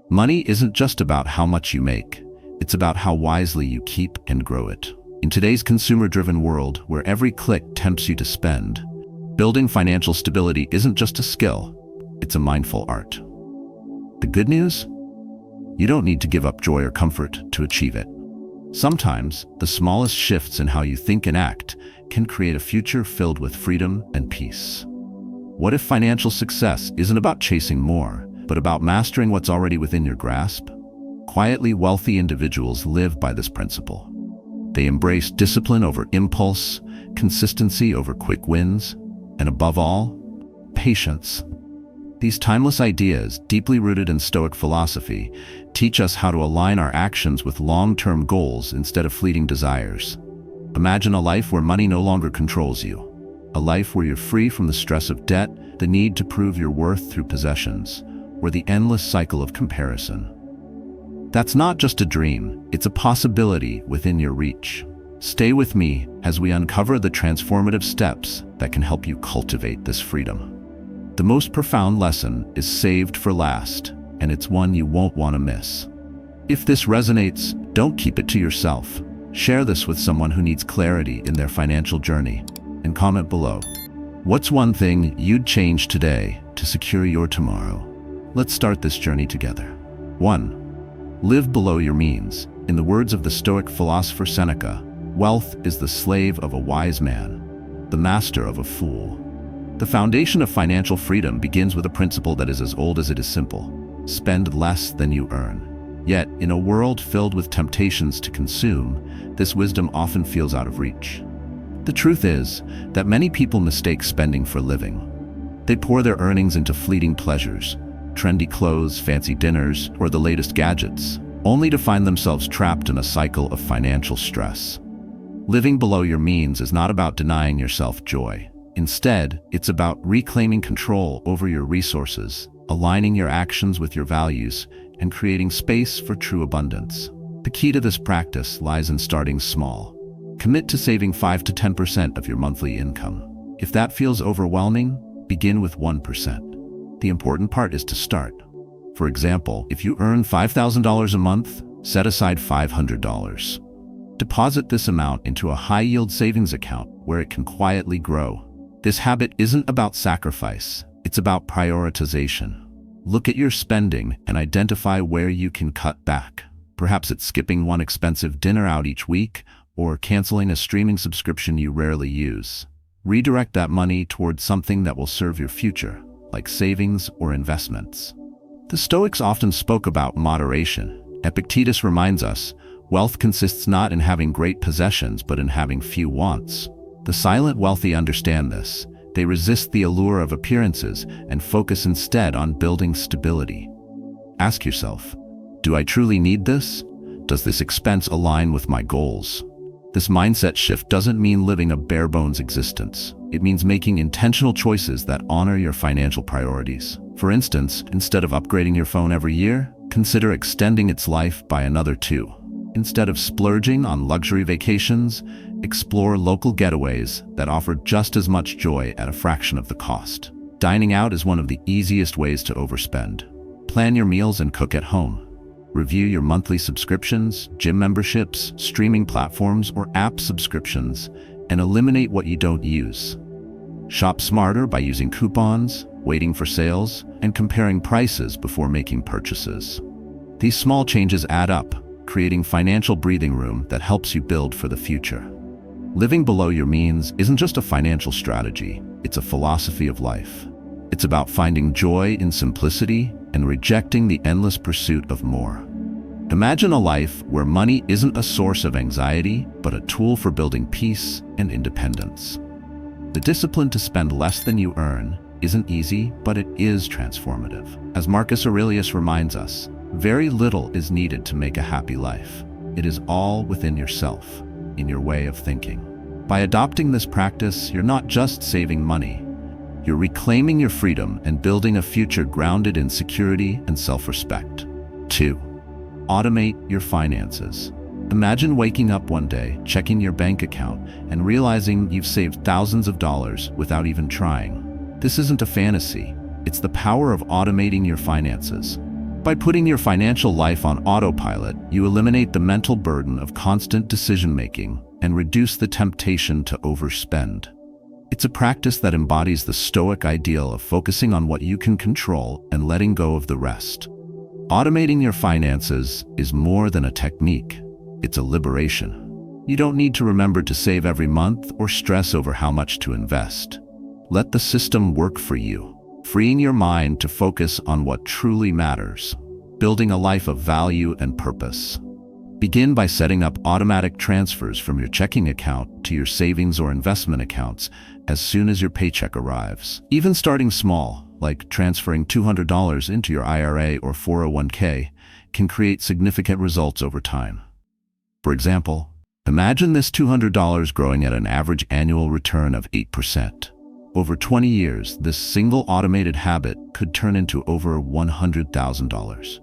Money isn't just about how much you make. It's about how wisely you keep and grow it. In today's consumer-driven world, where every click tempts you to spend, building financial stability isn't just a skill, it's a mindful art. The good news? You don't need to give up joy or comfort to achieve it. Sometimes, the smallest shifts in how you think and act can create a future filled with freedom and peace. What if financial success isn't about chasing more, but about mastering what's already within your grasp? Quietly wealthy individuals live by this principle. They embrace discipline over impulse, consistency over quick wins, and above all, patience. These timeless ideas, deeply rooted in Stoic philosophy, teach us how to align our actions with long-term goals instead of fleeting desires. Imagine a life where money no longer controls you. A life where you're free from the stress of debt, the need to prove your worth through possessions, or the endless cycle of comparison. That's not just a dream, it's a possibility within your reach. Stay with me as we uncover the transformative steps that can help you cultivate this freedom. The most profound lesson is saved for last, and it's one you won't want to miss. If this resonates, don't keep it to yourself. Share this with someone who needs clarity in their financial journey, and comment below. What's one thing you'd change today to secure your tomorrow? Let's start this journey together. 1. Live below your means. In the words of the Stoic philosopher Seneca, wealth is the slave of a wise man, the master of a fool. The foundation of financial freedom begins with a principle that is as old as it is simple: spend less than you earn. Yet, in a world filled with temptations to consume, this wisdom often feels out of reach. The truth is that many people mistake spending for living. They pour their earnings into fleeting pleasures, trendy clothes, fancy dinners, or the latest gadgets, only to find themselves trapped in a cycle of financial stress. Living below your means is not about denying yourself joy. Instead, it's about reclaiming control over your resources, aligning your actions with your values, and creating space for true abundance. The key to this practice lies in starting small. Commit to saving 5 to 10% of your monthly income. If that feels overwhelming, begin with 1%. The important part is to start. For example, if you earn $5,000 a month, set aside $500. Deposit this amount into a high-yield savings account where it can quietly grow. This habit isn't about sacrifice, it's about prioritization. Look at your spending and identify where you can cut back. Perhaps it's skipping one expensive dinner out each week or canceling a streaming subscription you rarely use. Redirect that money towards something that will serve your future, like savings or investments. The Stoics often spoke about moderation. Epictetus reminds us, wealth consists not in having great possessions but in having few wants. The silent wealthy understand this. They resist the allure of appearances and focus instead on building stability. Ask yourself, do I truly need this? Does this expense align with my goals? This mindset shift doesn't mean living a bare-bones existence. It means making intentional choices that honor your financial priorities. For instance, instead of upgrading your phone every year, consider extending its life by another 2. Instead of splurging on luxury vacations, explore local getaways that offer just as much joy at a fraction of the cost. Dining out is one of the easiest ways to overspend. Plan your meals and cook at home. Review your monthly subscriptions, gym memberships, streaming platforms, or app subscriptions, and eliminate what you don't use. Shop smarter by using coupons, waiting for sales, and comparing prices before making purchases. These small changes add up, creating financial breathing room that helps you build for the future. Living below your means isn't just a financial strategy, it's a philosophy of life. It's about finding joy in simplicity and rejecting the endless pursuit of more. Imagine a life where money isn't a source of anxiety, but a tool for building peace and independence. The discipline to spend less than you earn isn't easy, but it is transformative. As Marcus Aurelius reminds us, very little is needed to make a happy life. It is all within yourself, in your way of thinking. By adopting this practice, you're not just saving money. You're reclaiming your freedom and building a future grounded in security and self-respect. 2. Automate your finances. Imagine waking up one day, checking your bank account, and realizing you've saved thousands of dollars without even trying. This isn't a fantasy. It's the power of automating your finances. By putting your financial life on autopilot, you eliminate the mental burden of constant decision-making and reduce the temptation to overspend. It's a practice that embodies the Stoic ideal of focusing on what you can control and letting go of the rest. Automating your finances is more than a technique. It's a liberation. You don't need to remember to save every month or stress over how much to invest. Let the system work for you, freeing your mind to focus on what truly matters, building a life of value and purpose. Begin by setting up automatic transfers from your checking account to your savings or investment accounts as soon as your paycheck arrives. Even starting small, like transferring $200 into your IRA or 401k, can create significant results over time. For example, imagine this $200 growing at an average annual return of 8%. Over 20 years, this single automated habit could turn into over $100,000.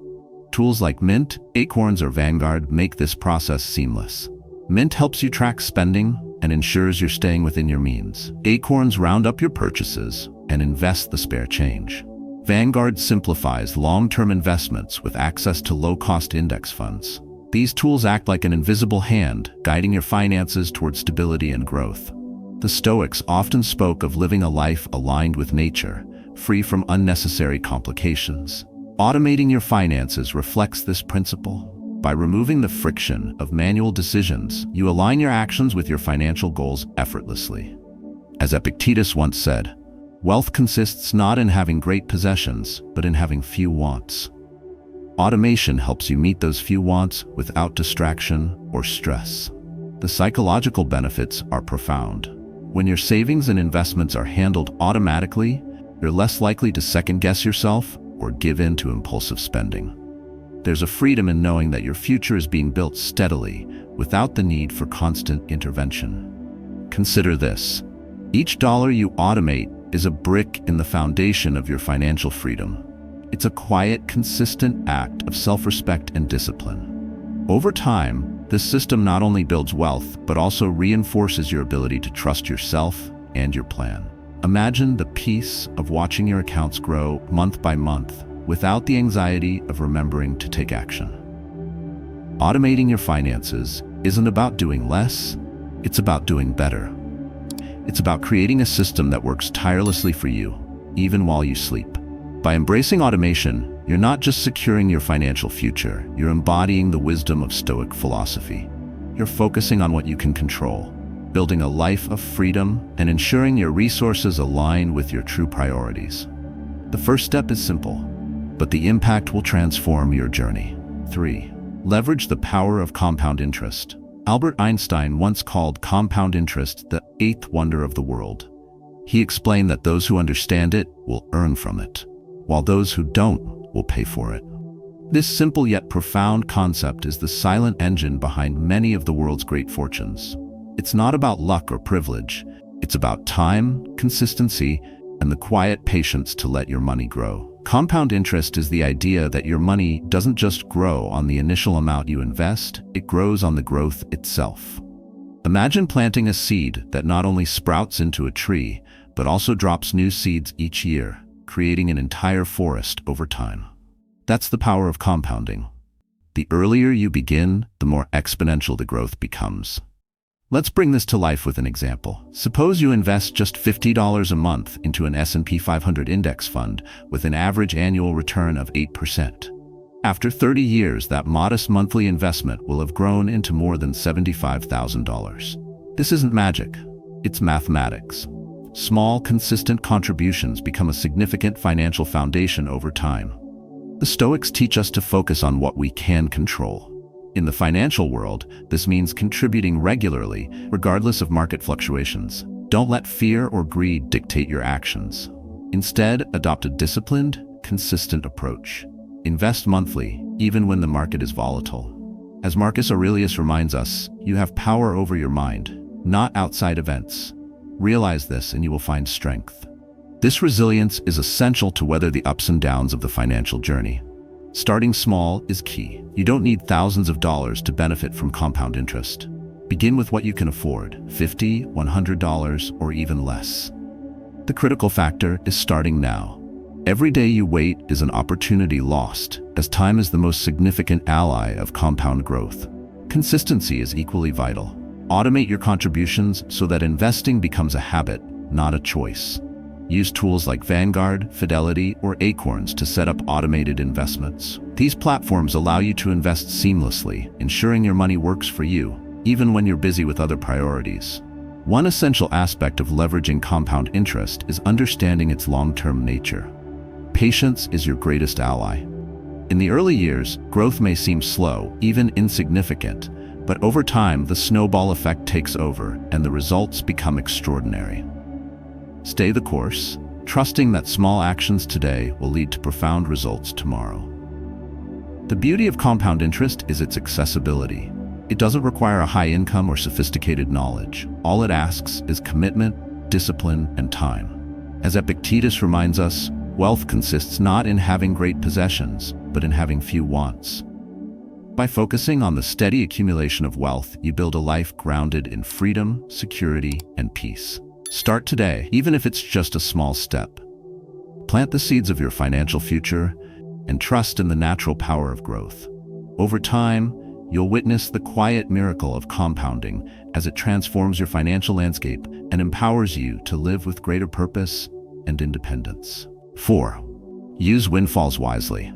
Tools like Mint, Acorns, or Vanguard make this process seamless. Mint helps you track spending and ensures you're staying within your means. Acorns round up your purchases and invest the spare change. Vanguard simplifies long-term investments with access to low-cost index funds. These tools act like an invisible hand, guiding your finances toward stability and growth. The Stoics often spoke of living a life aligned with nature, free from unnecessary complications. Automating your finances reflects this principle. By removing the friction of manual decisions, you align your actions with your financial goals effortlessly. As Epictetus once said, "Wealth consists not in having great possessions, but in having few wants." Automation helps you meet those few wants without distraction or stress. The psychological benefits are profound. When your savings and investments are handled automatically, you're less likely to second-guess yourself or give in to impulsive spending. There's a freedom in knowing that your future is being built steadily, without the need for constant intervention. Consider this. Each dollar you automate is a brick in the foundation of your financial freedom. It's a quiet, consistent act of self-respect and discipline. Over time, this system not only builds wealth, but also reinforces your ability to trust yourself and your plan. Imagine the peace of watching your accounts grow month by month without the anxiety of remembering to take action. Automating your finances isn't about doing less, it's about doing better. It's about creating a system that works tirelessly for you, even while you sleep. By embracing automation, you're not just securing your financial future, you're embodying the wisdom of Stoic philosophy. You're focusing on what you can control, building a life of freedom, and ensuring your resources align with your true priorities. The first step is simple, but the impact will transform your journey. 3. Leverage the power of compound interest. Albert Einstein once called compound interest the eighth wonder of the world. He explained that those who understand it will earn from it, while those who don't will pay for it. This simple yet profound concept is the silent engine behind many of the world's great fortunes. It's not about luck or privilege. It's about time, consistency, and the quiet patience to let your money grow. Compound interest is the idea that your money doesn't just grow on the initial amount you invest, it grows on the growth itself. Imagine planting a seed that not only sprouts into a tree, but also drops new seeds each year, creating an entire forest over time. That's the power of compounding. The earlier you begin, the more exponential the growth becomes. Let's bring this to life with an example. Suppose you invest just $50 a month into an S&P 500 index fund with an average annual return of 8%. After 30 years, that modest monthly investment will have grown into more than $75,000. This isn't magic, it's mathematics. Small, consistent contributions become a significant financial foundation over time. The Stoics teach us to focus on what we can control. In the financial world, this means contributing regularly, regardless of market fluctuations. Don't let fear or greed dictate your actions. Instead, adopt a disciplined, consistent approach. Invest monthly, even when the market is volatile. As Marcus Aurelius reminds us, you have power over your mind, not outside events. Realize this and you will find strength. This resilience is essential to weather the ups and downs of the financial journey. Starting small is key. You don't need thousands of dollars to benefit from compound interest. Begin with what you can afford, $50, $100, or even less. The critical factor is starting now. Every day you wait is an opportunity lost, as time is the most significant ally of compound growth. Consistency is equally vital. Automate your contributions so that investing becomes a habit, not a choice. Use tools like Vanguard, Fidelity, or Acorns to set up automated investments. These platforms allow you to invest seamlessly, ensuring your money works for you, even when you're busy with other priorities. One essential aspect of leveraging compound interest is understanding its long-term nature. Patience is your greatest ally. In the early years, growth may seem slow, even insignificant, but over time, the snowball effect takes over and the results become extraordinary. Stay the course, trusting that small actions today will lead to profound results tomorrow. The beauty of compound interest is its accessibility. It doesn't require a high income or sophisticated knowledge. All it asks is commitment, discipline, and time. As Epictetus reminds us, wealth consists not in having great possessions, but in having few wants. By focusing on the steady accumulation of wealth, you build a life grounded in freedom, security, and peace. Start today, even if it's just a small step. Plant the seeds of your financial future and trust in the natural power of growth. Over time, you'll witness the quiet miracle of compounding as it transforms your financial landscape and empowers you to live with greater purpose and independence. 4. Use windfalls wisely.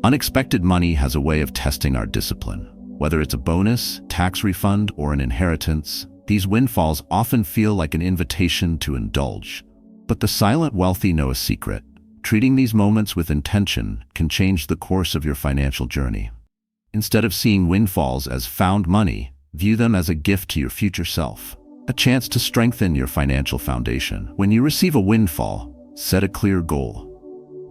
Unexpected money has a way of testing our discipline. Whether it's a bonus, tax refund, or an inheritance, these windfalls often feel like an invitation to indulge. But the silent wealthy know a secret. Treating these moments with intention can change the course of your financial journey. Instead of seeing windfalls as found money, view them as a gift to your future self, a chance to strengthen your financial foundation. When you receive a windfall, set a clear goal.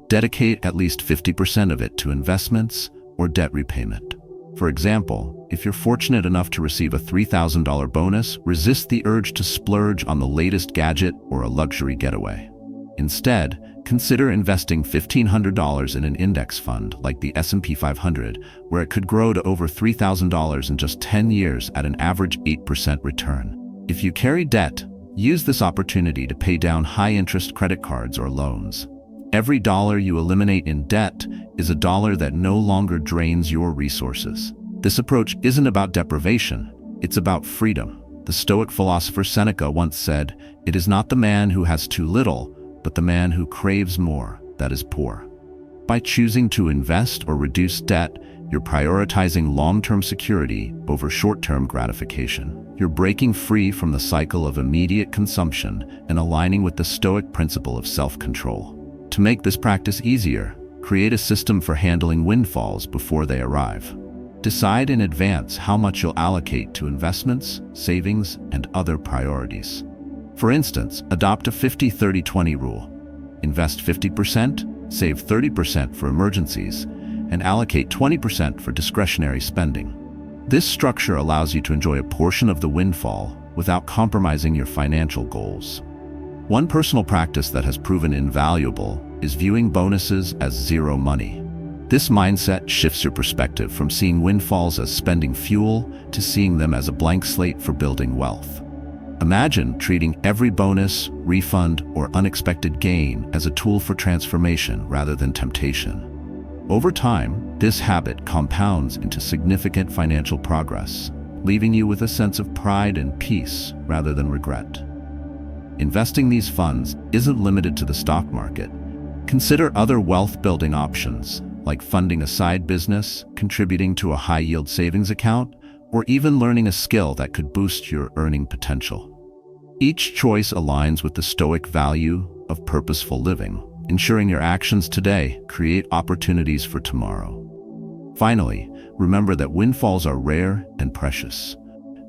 Dedicate at least 50% of it to investments or debt repayment. For example, if you're fortunate enough to receive a $3,000 bonus, resist the urge to splurge on the latest gadget or a luxury getaway. Instead, consider investing $1,500 in an index fund like the S&P 500, where it could grow to over $3,000 in just 10 years at an average 8% return. If you carry debt, use this opportunity to pay down high-interest credit cards or loans. Every dollar you eliminate in debt is a dollar that no longer drains your resources. This approach isn't about deprivation, it's about freedom. The Stoic philosopher Seneca once said, "It is not the man who has too little, but the man who craves more that is poor." By choosing to invest or reduce debt, you're prioritizing long-term security over short-term gratification. You're breaking free from the cycle of immediate consumption and aligning with the Stoic principle of self-control. To make this practice easier, create a system for handling windfalls before they arrive. Decide in advance how much you'll allocate to investments, savings, and other priorities. For instance, adopt a 50-30-20 rule. Invest 50%, save 30% for emergencies, and allocate 20% for discretionary spending. This structure allows you to enjoy a portion of the windfall without compromising your financial goals. One personal practice that has proven invaluable is viewing bonuses as zero money. This mindset shifts your perspective from seeing windfalls as spending fuel to seeing them as a blank slate for building wealth. Imagine treating every bonus, refund, or unexpected gain as a tool for transformation rather than temptation. Over time, this habit compounds into significant financial progress, leaving you with a sense of pride and peace rather than regret. Investing these funds isn't limited to the stock market. Consider other wealth-building options, like funding a side business, contributing to a high-yield savings account, or even learning a skill that could boost your earning potential. Each choice aligns with the Stoic value of purposeful living, ensuring your actions today create opportunities for tomorrow. Finally, remember that windfalls are rare and precious.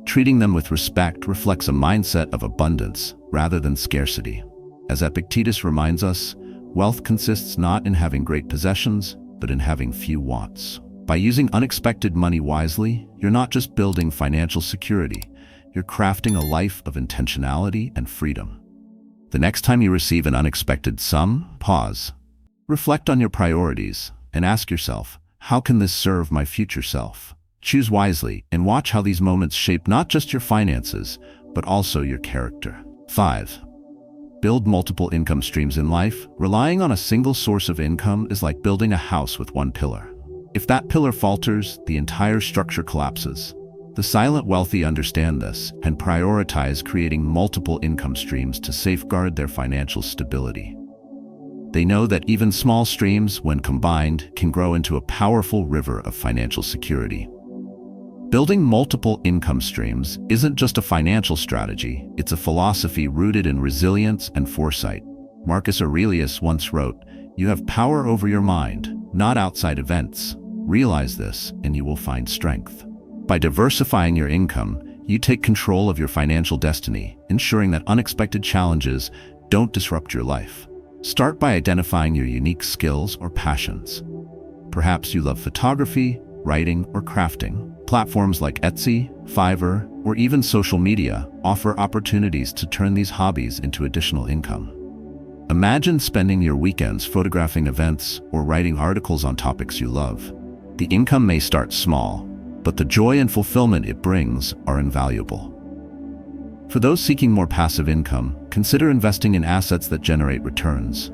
Treating them with respect reflects a mindset of abundance rather than scarcity. As Epictetus reminds us, wealth consists not in having great possessions, but in having few wants. By using unexpected money wisely, you're not just building financial security, you're crafting a life of intentionality and freedom. The next time you receive an unexpected sum, pause. Reflect on your priorities and ask yourself, how can this serve my future self? Choose wisely and watch how these moments shape not just your finances, but also your character. 5. Build multiple income streams in life. Relying on a single source of income is like building a house with one pillar. If that pillar falters, the entire structure collapses. The silent wealthy understand this and prioritize creating multiple income streams to safeguard their financial stability. They know that even small streams, when combined, can grow into a powerful river of financial security. Building multiple income streams isn't just a financial strategy, it's a philosophy rooted in resilience and foresight. Marcus Aurelius once wrote, "You have power over your mind, not outside events. Realize this, and you will find strength." By diversifying your income, you take control of your financial destiny, ensuring that unexpected challenges don't disrupt your life. Start by identifying your unique skills or passions. Perhaps you love photography, writing, or crafting. Platforms like Etsy, Fiverr, or even social media offer opportunities to turn these hobbies into additional income. Imagine spending your weekends photographing events or writing articles on topics you love. The income may start small, but the joy and fulfillment it brings are invaluable. For those seeking more passive income, consider investing in assets that generate returns.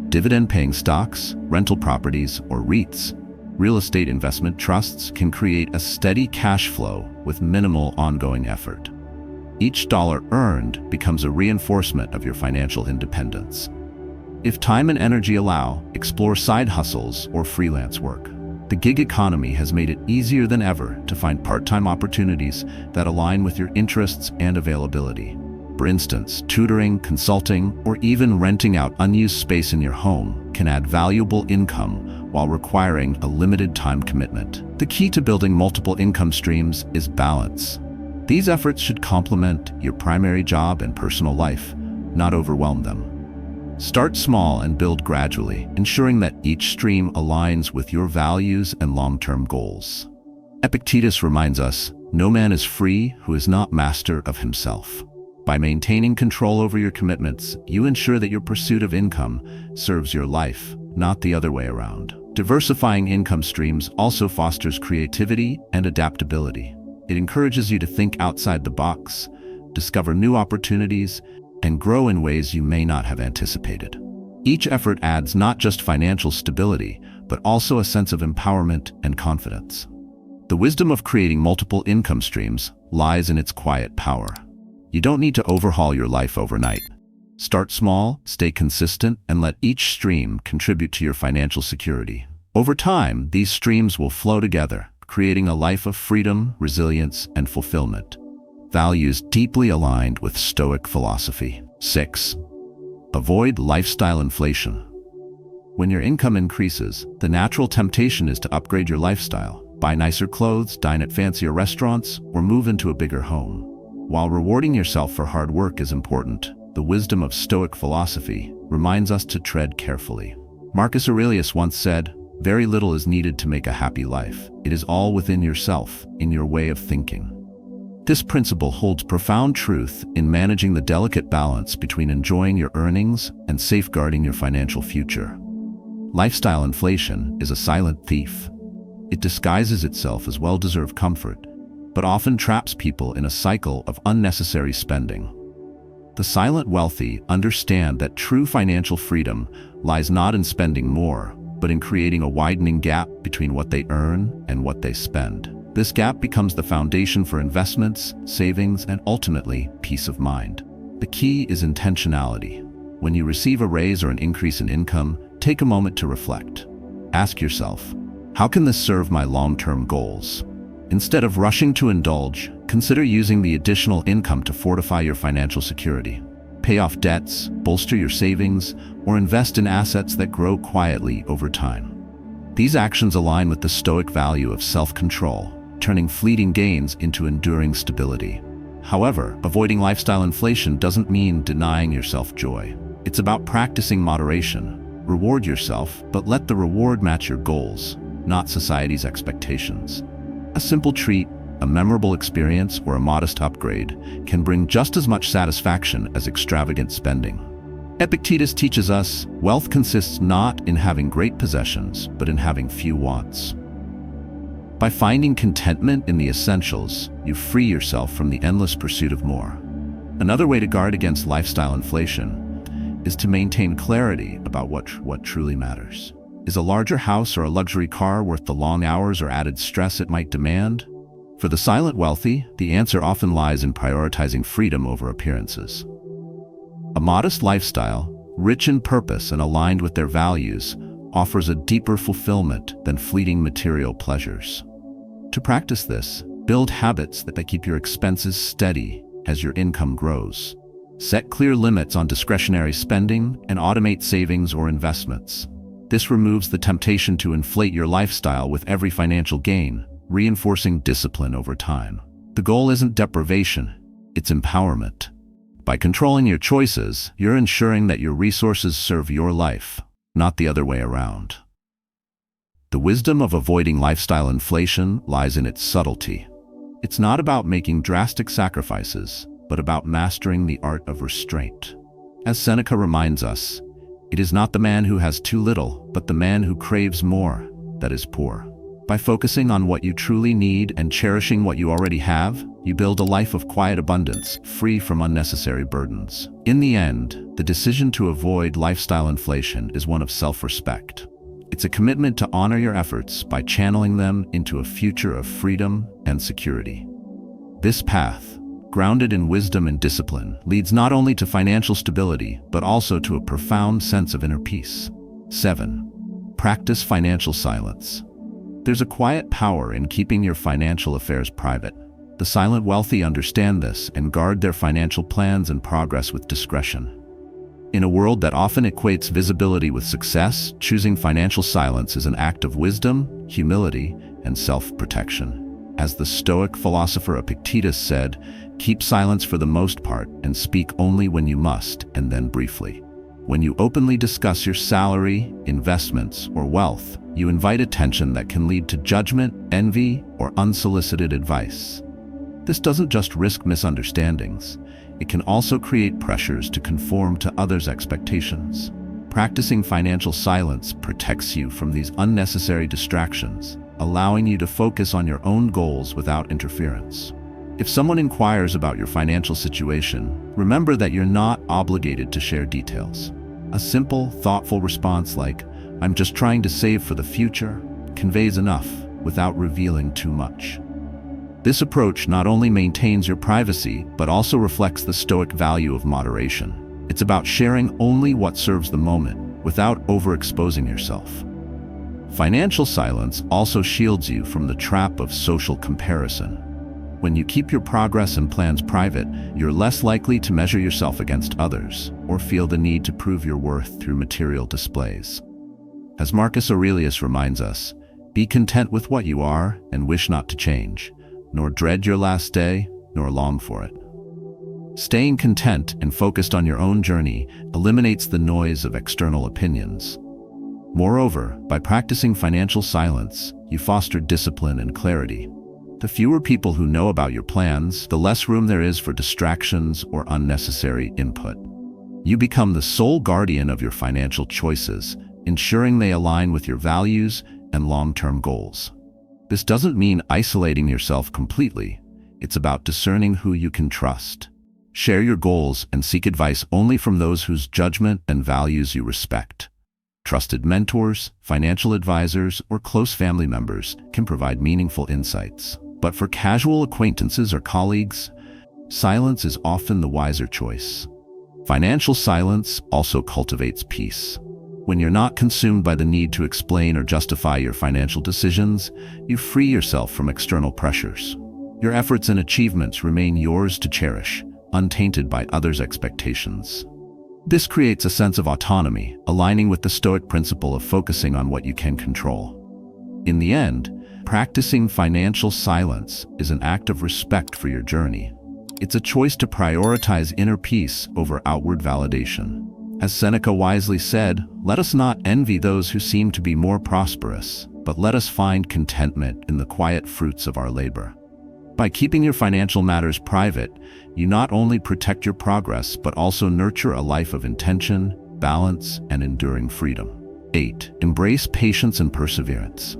Dividend-paying stocks, rental properties, or REITs, real estate investment trusts, can create a steady cash flow with minimal ongoing effort. Each dollar earned becomes a reinforcement of your financial independence. If time and energy allow, explore side hustles or freelance work. The gig economy has made it easier than ever to find part-time opportunities that align with your interests and availability. For instance, tutoring, consulting, or even renting out unused space in your home can add valuable income while requiring a limited time commitment. The key to building multiple income streams is balance. These efforts should complement your primary job and personal life, not overwhelm them. Start small and build gradually, ensuring that each stream aligns with your values and long-term goals. Epictetus reminds us, "No man is free who is not master of himself." By maintaining control over your commitments, you ensure that your pursuit of income serves your life, not the other way around. Diversifying income streams also fosters creativity and adaptability. It encourages you to think outside the box, discover new opportunities, and grow in ways you may not have anticipated. Each effort adds not just financial stability, but also a sense of empowerment and confidence. The wisdom of creating multiple income streams lies in its quiet power. You don't need to overhaul your life overnight. Start small, stay consistent, and let each stream contribute to your financial security. Over time, these streams will flow together, creating a life of freedom, resilience, and fulfillment. Values deeply aligned with Stoic philosophy. 6. Avoid lifestyle inflation. When your income increases, the natural temptation is to upgrade your lifestyle. Buy nicer clothes, dine at fancier restaurants, or move into a bigger home. While rewarding yourself for hard work is important, the wisdom of Stoic philosophy reminds us to tread carefully. Marcus Aurelius once said, "Very little is needed to make a happy life. It is all within yourself, in your way of thinking." This principle holds profound truth in managing the delicate balance between enjoying your earnings and safeguarding your financial future. Lifestyle inflation is a silent thief. It disguises itself as well-deserved comfort, but often traps people in a cycle of unnecessary spending. The silent wealthy understand that true financial freedom lies not in spending more, but in creating a widening gap between what they earn and what they spend. This gap becomes the foundation for investments, savings, and ultimately, peace of mind. The key is intentionality. When you receive a raise or an increase in income, take a moment to reflect. Ask yourself, how can this serve my long-term goals? Instead of rushing to indulge, consider using the additional income to fortify your financial security. Pay off debts, bolster your savings, or invest in assets that grow quietly over time. These actions align with the Stoic value of self-control, turning fleeting gains into enduring stability. However, avoiding lifestyle inflation doesn't mean denying yourself joy. It's about practicing moderation. Reward yourself, but let the reward match your goals, not society's expectations. A simple treat, a memorable experience, or a modest upgrade can bring just as much satisfaction as extravagant spending. Epictetus teaches us, wealth consists not in having great possessions, but in having few wants. By finding contentment in the essentials, you free yourself from the endless pursuit of more. Another way to guard against lifestyle inflation is to maintain clarity about what truly matters. Is a larger house or a luxury car worth the long hours or added stress it might demand? For the silent wealthy, the answer often lies in prioritizing freedom over appearances. A modest lifestyle, rich in purpose and aligned with their values, offers a deeper fulfillment than fleeting material pleasures. To practice this, build habits that keep your expenses steady as your income grows. Set clear limits on discretionary spending and automate savings or investments. This removes the temptation to inflate your lifestyle with every financial gain, reinforcing discipline over time. The goal isn't deprivation, it's empowerment. By controlling your choices, you're ensuring that your resources serve your life, not the other way around. The wisdom of avoiding lifestyle inflation lies in its subtlety. It's not about making drastic sacrifices, but about mastering the art of restraint. As Seneca reminds us, it is not the man who has too little, but the man who craves more that is poor. By focusing on what you truly need and cherishing what you already have, you build a life of quiet abundance, free from unnecessary burdens. In the end, the decision to avoid lifestyle inflation is one of self-respect. It's a commitment to honor your efforts by channeling them into a future of freedom and security. This path, grounded in wisdom and discipline, leads not only to financial stability, but also to a profound sense of inner peace. 7. Practice financial silence. There's a quiet power in keeping your financial affairs private. The silent wealthy understand this and guard their financial plans and progress with discretion. In a world that often equates visibility with success, choosing financial silence is an act of wisdom, humility, and self-protection. As the Stoic philosopher Epictetus said, "Keep silence for the most part and speak only when you must, and then briefly." When you openly discuss your salary, investments, or wealth, you invite attention that can lead to judgment, envy, or unsolicited advice. This doesn't just risk misunderstandings, it can also create pressures to conform to others' expectations. Practicing financial silence protects you from these unnecessary distractions, allowing you to focus on your own goals without interference. If someone inquires about your financial situation, remember that you're not obligated to share details. A simple, thoughtful response like, "I'm just trying to save for the future," conveys enough without revealing too much. This approach not only maintains your privacy, but also reflects the Stoic value of moderation. It's about sharing only what serves the moment, without overexposing yourself. Financial silence also shields you from the trap of social comparison. When you keep your progress and plans private, you're less likely to measure yourself against others, or feel the need to prove your worth through material displays. As Marcus Aurelius reminds us, "Be content with what you are, and wish not to change, nor dread your last day, nor long for it." Staying content and focused on your own journey eliminates the noise of external opinions. Moreover, by practicing financial silence, you foster discipline and clarity. The fewer people who know about your plans, the less room there is for distractions or unnecessary input. You become the sole guardian of your financial choices, ensuring they align with your values and long-term goals. This doesn't mean isolating yourself completely. It's about discerning who you can trust. Share your goals and seek advice only from those whose judgment and values you respect. Trusted mentors, financial advisors, or close family members can provide meaningful insights. But for casual acquaintances or colleagues, silence is often the wiser choice. Financial silence also cultivates peace. When you're not consumed by the need to explain or justify your financial decisions, you free yourself from external pressures. Your efforts and achievements remain yours to cherish, untainted by others' expectations. This creates a sense of autonomy, aligning with the Stoic principle of focusing on what you can control. In the end, practicing financial silence is an act of respect for your journey. It's a choice to prioritize inner peace over outward validation. As Seneca wisely said, "Let us not envy those who seem to be more prosperous, but let us find contentment in the quiet fruits of our labor." By keeping your financial matters private, you not only protect your progress, but also nurture a life of intention, balance, and enduring freedom. 8. Embrace patience and perseverance.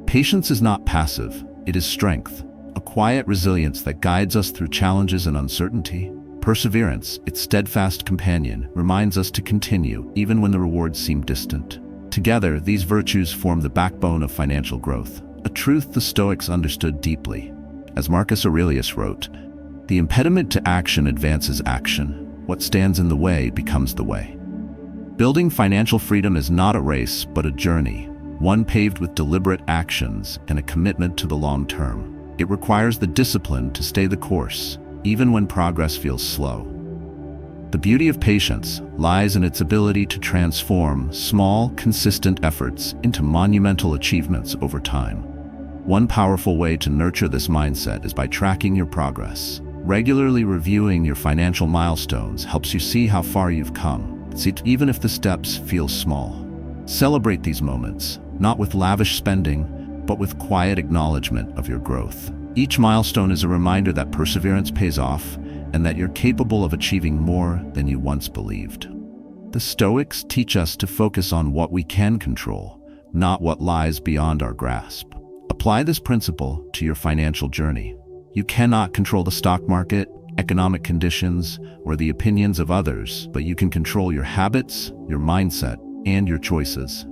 Patience is not passive, it is strength, a quiet resilience that guides us through challenges and uncertainty. Perseverance, its steadfast companion, reminds us to continue even when the rewards seem distant. Together, these virtues form the backbone of financial growth, a truth the Stoics understood deeply. As Marcus Aurelius wrote, "The impediment to action advances action. What stands in the way becomes the way." Building financial freedom is not a race, but a journey, one paved with deliberate actions and a commitment to the long term. It requires the discipline to stay the course, even when progress feels slow. The beauty of patience lies in its ability to transform small, consistent efforts into monumental achievements over time. One powerful way to nurture this mindset is by tracking your progress. Regularly reviewing your financial milestones helps you see how far you've come, even if the steps feel small. Celebrate these moments, not with lavish spending, but with quiet acknowledgement of your growth. Each milestone is a reminder that perseverance pays off and that you're capable of achieving more than you once believed. The Stoics teach us to focus on what we can control, not what lies beyond our grasp. Apply this principle to your financial journey. You cannot control the stock market, economic conditions, or the opinions of others, but you can control your habits, your mindset, and your choices.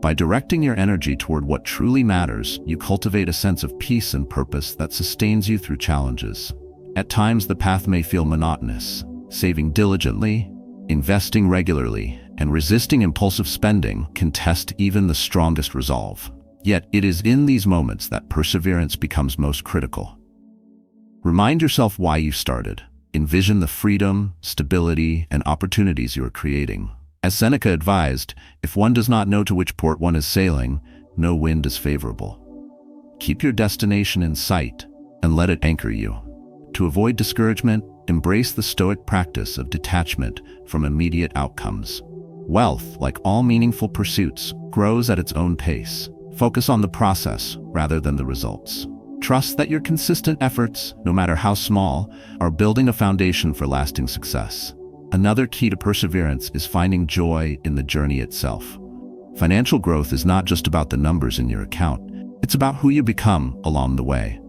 By directing your energy toward what truly matters, you cultivate a sense of peace and purpose that sustains you through challenges. At times, the path may feel monotonous. Saving diligently, investing regularly, and resisting impulsive spending can test even the strongest resolve. Yet, it is in these moments that perseverance becomes most critical. Remind yourself why you started. Envision the freedom, stability, and opportunities you are creating. As Seneca advised, if one does not know to which port one is sailing, no wind is favorable. Keep your destination in sight and let it anchor you. To avoid discouragement, embrace the Stoic practice of detachment from immediate outcomes. Wealth, like all meaningful pursuits, grows at its own pace. Focus on the process rather than the results. Trust that your consistent efforts, no matter how small, are building a foundation for lasting success. Another key to perseverance is finding joy in the journey itself. Financial growth is not just about the numbers in your account, it's about who you become along the way.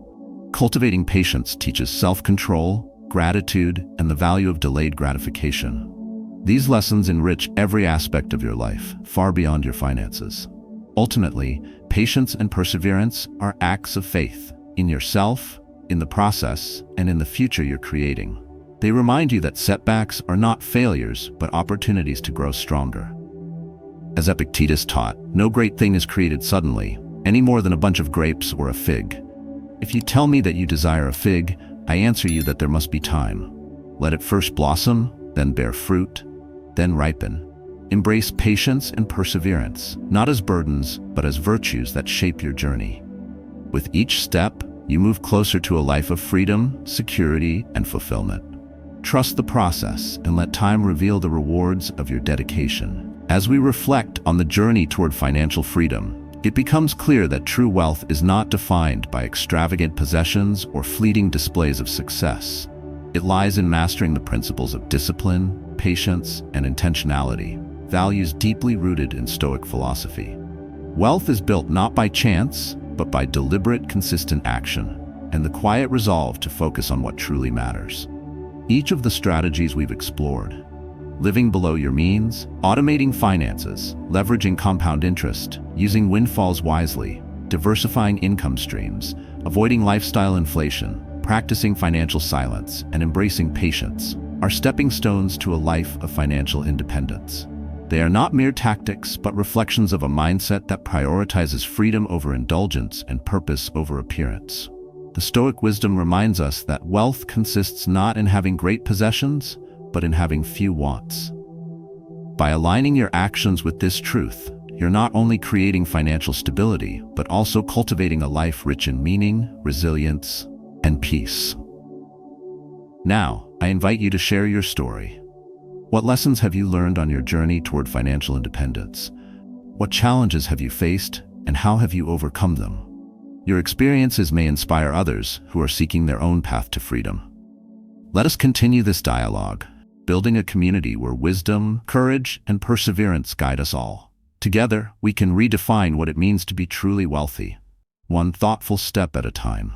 Cultivating patience teaches self-control, gratitude, and the value of delayed gratification. These lessons enrich every aspect of your life, far beyond your finances. Ultimately, patience and perseverance are acts of faith in yourself, in the process, and in the future you're creating. They remind you that setbacks are not failures, but opportunities to grow stronger. As Epictetus taught, no great thing is created suddenly, any more than a bunch of grapes or a fig. If you tell me that you desire a fig, I answer you that there must be time. Let it first blossom, then bear fruit, then ripen. Embrace patience and perseverance, not as burdens, but as virtues that shape your journey. With each step, you move closer to a life of freedom, security, and fulfillment. Trust the process and let time reveal the rewards of your dedication. As we reflect on the journey toward financial freedom, it becomes clear that true wealth is not defined by extravagant possessions or fleeting displays of success. It lies in mastering the principles of discipline, patience, and intentionality, values deeply rooted in Stoic philosophy. Wealth is built not by chance, but by deliberate, consistent action, and the quiet resolve to focus on what truly matters. Each of the strategies we've explored, living below your means, automating finances, leveraging compound interest, using windfalls wisely, diversifying income streams, avoiding lifestyle inflation, practicing financial silence, and embracing patience, are stepping stones to a life of financial independence. They are not mere tactics, but reflections of a mindset that prioritizes freedom over indulgence and purpose over appearance. The Stoic wisdom reminds us that wealth consists not in having great possessions, but in having few wants. By aligning your actions with this truth, you're not only creating financial stability, but also cultivating a life rich in meaning, resilience, and peace. Now, I invite you to share your story. What lessons have you learned on your journey toward financial independence? What challenges have you faced, and how have you overcome them? Your experiences may inspire others who are seeking their own path to freedom. Let us continue this dialogue, building a community where wisdom, courage, and perseverance guide us all. Together, we can redefine what it means to be truly wealthy, one thoughtful step at a time.